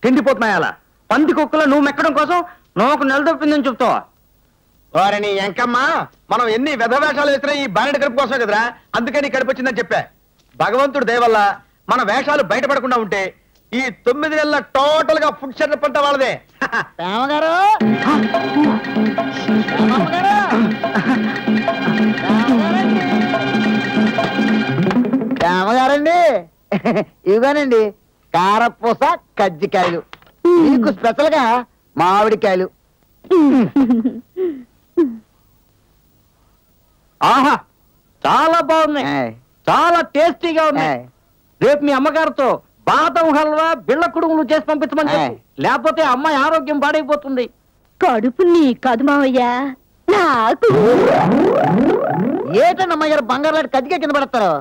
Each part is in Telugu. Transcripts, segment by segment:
తిండిపోతున్నాయి అలా పంది కుక్కలో నువ్వు మెక్కడం కోసం నువ్వు నిలదొప్పిందని చెప్తావా? వారిని ఎంకమ్మా, మనం ఎన్ని వేషాలు వేసినా ఈ బారెడు కడుపు కోసమే కదరా, అందుకే నీ కడుపు వచ్చిందని చెప్పా. భగవంతుడు దయ వల్ల మన వేషాలు బయటపడకుండా ఉంటే ఈ 9 నెలల టోటల్ గా ఫుడ్ సెంటర్ పంట వాళ్ళదే. రామగారండి, ఇవ్వనండి కారపూస కజ్జికాయలు, మీకు స్పెషల్ గా మామిడికాయలు. ఆహా, చాలా బాగున్నాయి, చాలా టేస్టీగా ఉన్నాయి. రేపు మీ అమ్మగారితో బాదం హల్వా బిళ్ళ కుడుములు చేసి పంపించమని చెప్పు, లేకపోతే అమ్మాయి ఆరోగ్యం పాడైపోతుంది. కడుపు నీ కాదు మావయ్య, నాకు. ఏటండి అమ్మాయి గారు బంగారు లాంటి కజ్జికాయ కింద పడతారు?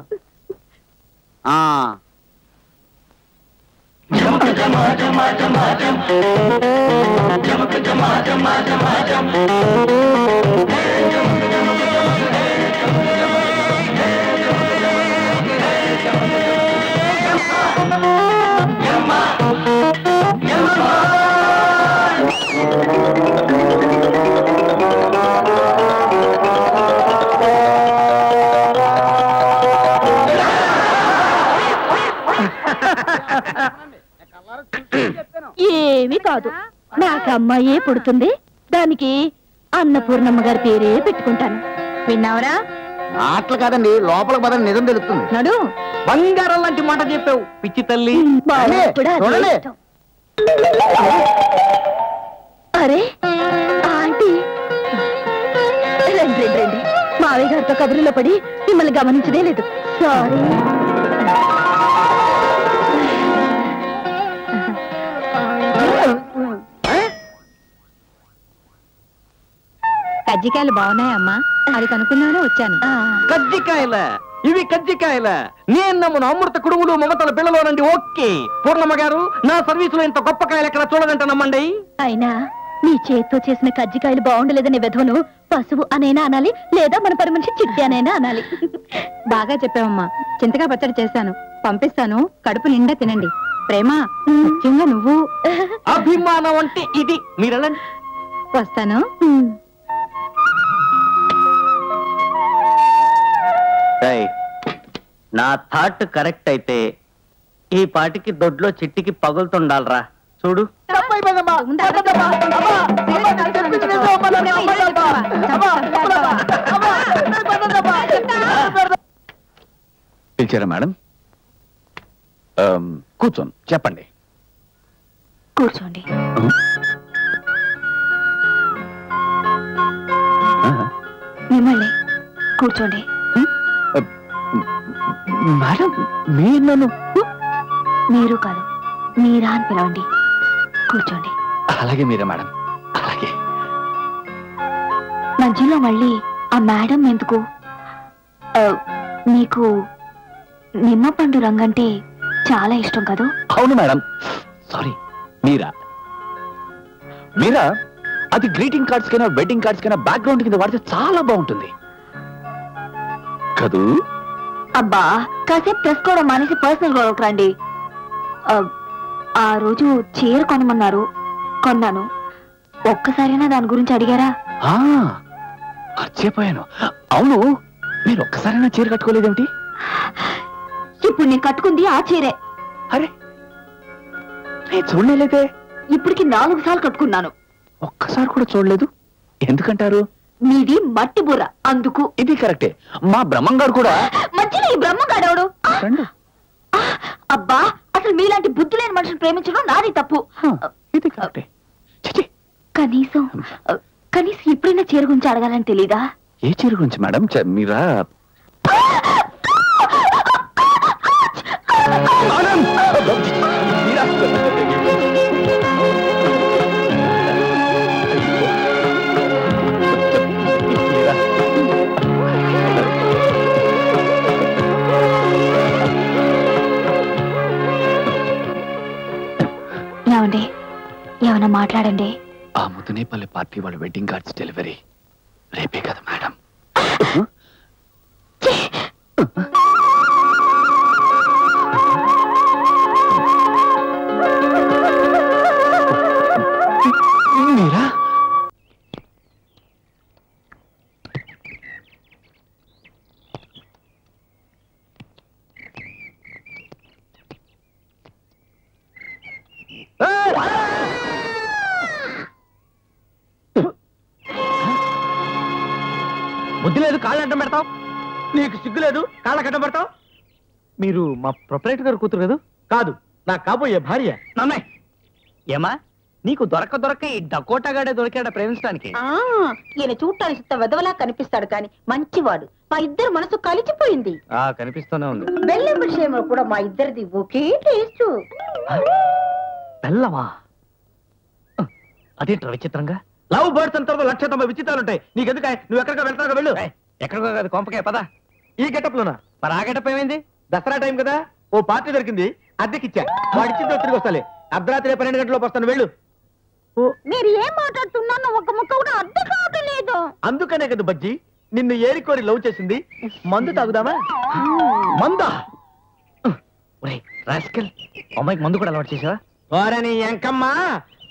ఏమీ కాదు, నాకు అమ్మాయే పుడుతుంది, దానికి అన్నపూర్ణమ్మ గారి పేరే పెట్టుకుంటాను. విన్నావరా? మాటలు కాదండి, లోపల పదని నిజం తెలుస్తుంది. నడు. బంగారం లాంటి మాట చెప్పావు పిచ్చి తల్లి. అరే ఆంటీ, రండి రండి. మావయ్య గారితో కబుర్లో పడి మిమ్మల్ని గమనించదే లేదు, సారీ. కజ్జికాయలు బాగున్నాయమ్మా, అది కనుక్కున్నానే వచ్చాను. కజ్జికాయల ఇవి కజ్జికాయల నేను నమ్మును అమృత కుడుములు మమతల పిల్లలోనండి. ఓకే పూర్ణమ్మ గారు, నా సర్వీసులో ఇంత గొప్ప కాయలు ఎక్కడ చూడదంట నమ్మండి. అయినా నీ చేత్తో చేసిన కజ్జికాయలు బాగుండలేదనే విధవను పశువు అనైనా అనాలి, లేదా మన పని మనిషి చిట్టి అనైనా అనాలి. బాగా చెప్పావమ్మా, చింతగా పచ్చడి చేశాను, పంపిస్తాను, కడుపు నిండా తినండి. ప్రేమ, ముఖ్యంగా నువ్వు. అభిమానం అంటే ఇది. మీరెళ్ళండి. వస్తాను. నా థాట్ కరెక్ట్ అయితే ఈ పాటికి దొడ్లో చిట్టికి పగులుతుండాలరా. చూడు, పిలిచారా మేడం? కూర్చోండి, చెప్పండి. కూర్చోండి. మిమ్మల్ని కూర్చోండి. మేడం మీరు నన్ను? మీరు కాదు, మీరా అని పిలవండి. కూర్చోండి. అలాగే మీరా మేడం, అలాగే. మధ్యలో మళ్ళీ ఆ మేడం ఎందుకు? మీకు నిమ్మపండు రంగంటే చాలా ఇష్టం కదూ? అవును మేడం, సారీ. మీరా మీరా అది గ్రీటింగ్ కార్డ్స్ కైనా వెడ్డింగ్ కార్డ్స్ కైనా బ్యాక్గ్రౌండ్ కింద వాడితే చాలా బాగుంటుంది కదూ? అబ్బా, కాసేపు తెలుసుకోవడం మానేసి పర్సనల్ గొడవకు రండి. ఆ రోజు చీర కొనమన్నారు, కొన్నాను. ఒక్కసారైనా దాని గురించి అడిగారా? మర్చిపోయాను. అవును, మీరు ఒక్కసారైనా చీర కట్టుకోలేదేమిటి? ఇప్పుడు నేను కట్టుకుంది ఆ చీరే. అరే, నేను చూడలేదే. ఇప్పటికి 4 సార్లు కట్టుకున్నాను. ఒక్కసారి కూడా చూడలేదు. ఎందుకంటారు? మీది మట్టి బుర్ర, అందుకు. ఇది కరెక్టే. మా బ్రహ్మంగారు కూడా. మధ్యలో ఈ బ్రహ్మంగాడెవడు? అబ్బా, అసలు మీలాంటి బుద్ధి లేని మనిషిని ప్రేమించడం నాది తప్పు. ఇది కరెక్టే. కనీసం ఎప్పుడైనా చీర గురించి అడగాలని తెలీదా? ఏ చీర గురించి మేడం? మీరా ఏమండి, ఏమన్నా మాట్లాడండి. ఆ ముదునేపల్లి పార్టీ వాళ్ళ వెడ్డింగ్ కార్డ్స్ డెలివరీ రేపే కదా మేడం? బుద్ధి లేదు, కాళ్ళు అడ్డం పెడతావు. నీకు సిగ్గు లేదు, కాళ్ళకి అడ్డం పెడతావు. మీరు మా ప్రొపరేటర్ గారు కూతురు కదా? కాదు, నా కాబోయే భార్య. నమ్మాయి ఏమా నీకు దొరక ఈ డకోటాగాడే దొరికాడ ప్రేమించడానికి? ఈయన చూడటానికి సుత్త వెదవలా కనిపిస్తాడు కానీ మంచివాడు. మా ఇద్దరు మనసు కలిసిపోయింది. కనిపిస్తూనే ఉంది. బెల్లం విషయంలో కూడా మా ఇద్దరిది ఒకే టేస్ట్. బెల్లమా? అదేంట్రా విచిత్రంగా? లవ్ బర్డ్స్ అంతా 190 విచిత్రాలు ఉంటాయి. నీకెందుకు? నువ్వు ఎక్కడికి వెళ్తావు, వెళ్ళు. ఎక్కడికో కాదు, కొంపకే పదా. ఈ గెటప్ లోనా? మరి ఆ గెటప్ ఏమైంది? దసరా టైం కదా, ఓ పార్టీ దొరికింది, అద్దెకిచ్చా. వాడిచ్చిందో తిరిగి వస్తాలే. అర్ధరాత్రి 12 గంటలకు వస్తాను, వెళ్ళు. మీరు ఏం మాట్లాడుతున్నానో ఒక ముక్క కూడా అర్థం కావడం లేదు. అందుకనే కదా బజ్జి నిన్ను ఏరికోరి లవ్ చేసింది. మందు తాగుదామా? మందా? అమ్మాయికి మందు కూడా అలవాటు చేసావా? వారని ఎంకమ్మా,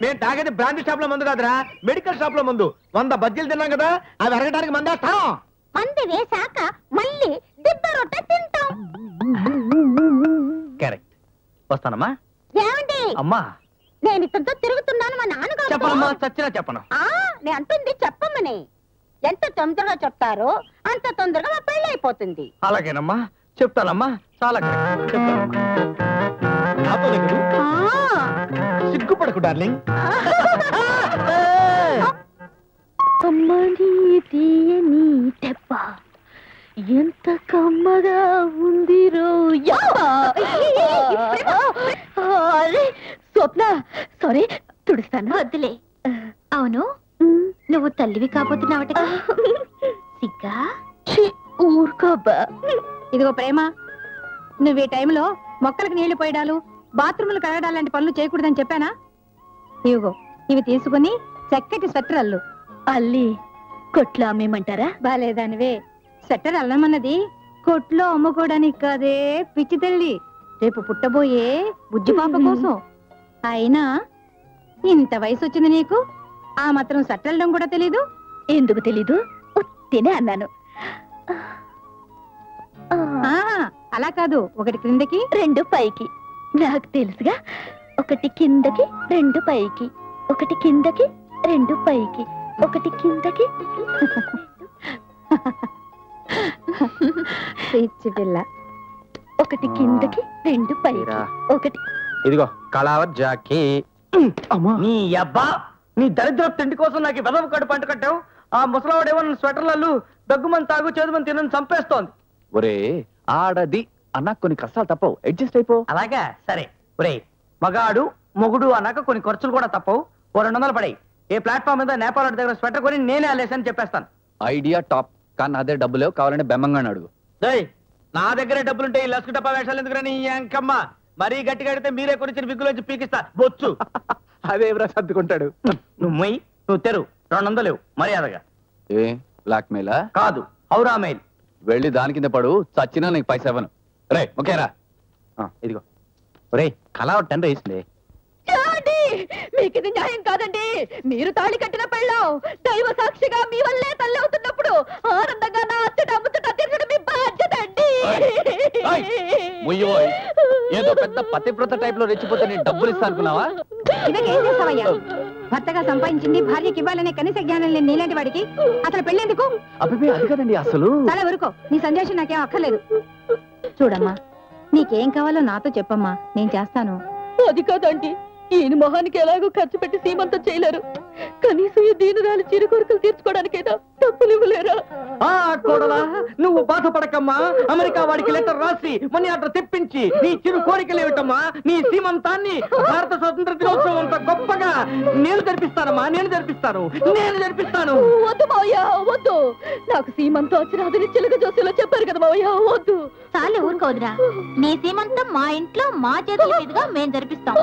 మేము తాగేది బ్రాంతి షాప్ లో మందు కాదురా, మెడికల్ షాప్ లో మందు. 100 బజ్జీలు తిన్నాం కదా, అవి అరగడానికి మందేస్తాం. మంది వేసాక మళ్ళీ దిబ్బ రొట్టె తింటాం. కరెక్ట్. వస్తానమ్మా. ఏమండి? అమ్మా నేను ఇతనితో తిరుగుతున్నాను మా నాన్నగారు. చెప్పనమ్మా, చచ్చినా చెప్పను. నేను అంటుంది చెప్పమని. ఎంత తొందరగా చెప్తారో అంత తొందరగా మా పెళ్లి అయిపోతుంది. అలాగేనమ్మా, చెప్తానమ్మా. చాలా కరెక్ట్, చెప్తానమ్మా. నాతోనే కదా? సిగ్గుపడకు డార్లింగ్. కమ్మని తీయని తెప్ప ఎంత కమ్మగా ఉంది రోజా. స్వప్న, సారీ, తుడుస్తాను. వద్దులే. అవును, నువ్వు తల్లివి కాబోతున్నావట. సిగ్గా? ఊరుకోబ్బా. ఇదిగో ప్రేమ, నువ్వు ఈ టైంలో మొక్కలకు నీళ్లు పోయడాలు, బాత్రూములు కడగడాలు లాంటి పనులు చేయకూడదని చెప్పానా? ఇవిగో ఇవి తీసుకుని చక్కటి స్వెటర్ అల్లు. అల్లి కొట్లో అమ్మేమంటారా? బాలేదానివే. స్వెటర్ అల్లమన్నది కొట్లో అమ్ముకోవడానికి కాదే పిచ్చి తల్లి, రేపు పుట్టబోయే బుజ్జి పాప కోసం. అయినా ఇంత వయసు వచ్చింది నీకు, ఆ మాత్రం సట్టలడం కూడా తెలీదు? ఎందుకు తెలీదు? తినే అన్నాను. అలా కాదు, ఒకటి క్రిందకి 2 పైకి. నాకు తెలుసుగా, ఒకటి కిందకి 2 పైకి, ఒకటి కిందకి 2 పైకి, ఒకటి కిందకి. పిచ్చి పిల్ల. ఒకటి కిందకి 2 పైకి, ఒకటి. ఇదిగో కళావర్ జాకీ. నీ అబ్బా, నీ దరిద్ర తిండి కోసం నాకు వెదవ కడుపు పంట కట్టావు. ఆ ముసలావాడేమో నన్ను స్వెటర్లు దగ్గుమని తాగు చేదుమని తినని చంపేస్తోంది. ఒరే ఆడది అన్నా కొన్ని కష్టాలు తప్పవు, అడ్జస్ట్ అయిపో. అలాగా? సరే. ఒరే మగాడు మొగుడు అన్నాక కొన్ని ఖర్చులు కూడా తప్పవు. ఓ 200 పడాయి. ఏ ప్లాట్ఫామ్ మీద నేపాల్ దగ్గర స్వెటర్ కొని నేనే అల్లేసని చెప్పేస్తాను. ఐడియా టాప్, కానీ అదే డబ్బులు కావాలంటే బెమ్మంగా అడుగు. నా దగ్గరే డబ్బులుంటే ఈ లస్కు డబ్బా వేషాలు ఎందుకురా? ఈ అంకమ్మ మరీ గట్టిగా అడిగితే మీరే కొనిచ్చిన విగ్గులోంచి పీకిస్తా బొచ్చు. అదే ఎవరా సర్దుకుంటాడు. నువ్వు మొయ్యి, నువ్వు తెరు. 200 లేవు మర్యాదగా. ఏ బ్లాక్ మెయిలా? కాదు, హౌరా మెయిల్. వెళ్ళి దాని కింద పడు, చచ్చినా నీకు పైసా ఇవ్వను. రే ఓకేరా? ఇదిగో. ఒరే కళ 10 వేసింది. మీకు ఇది న్యాయం కాదండి. మీరు తాళి కట్టిన పెళ్ళాం దైవ సాక్షిగా మీ వల్లే తల్లి అవుతున్నప్పుడు ఆనందంగా నా అత్తట అమ్ముతుట తీర్చడం మీ బాధ్యత అండి. ఏదో పెద్ద పతివ్రత టైప్ లో రెచ్చిపోతే నేను డబ్బులు ఇస్తా అనుకున్నావా? ఇదకేం చేస్తావయ్యా? భర్తగా సంపాదించింది భార్యకి ఇవ్వాలనే కనీస జ్ఞానం లేని నీలాంటి వాడికి అసలు పెళ్ళేందుకు? అభిపే అది కదండి అసలు. చాలా వరకు నీ సందేశం నాకేం అక్కర్లేదు. చూడమ్మా, నీకేం కావాలో నాతో చెప్పమ్మా, నేను చేస్తాను. అది కాదండి, ఈయన మొహానికి ఎలాగో ఖర్చు పెట్టి సీమంతం చేయలేరు. కనీసం ఈ దీనురాలు చిరు కోరికలు తీర్చుకోవడానికైనా డబ్బులు ఇవ్వలేరా? కోడలా, నువ్వు బాధపడకమ్మా. అమెరికా వాడికి లెటర్ రాసి మనీ ఆర్డర్ తెప్పించి నీ చిరు కోరికలు ఏమిటమ్మా, నీ సీమంతాన్ని భారత స్వతంత్ర దినోత్సవం అంత గొప్పగా నేను జరిపిస్తానమ్మా. నేను జరిపిస్తాను. వద్దు మావయ్య, వద్దు. నాకు సీమంతం వచ్చిన చిలుక జోసిలో చెప్పారు కదా మావయ్య, వద్దు. చాలే ఊరుకోదురా. నీ సీమంతం మా ఇంట్లో మా చేతుల మీదుగా మేం జరిపిస్తాం.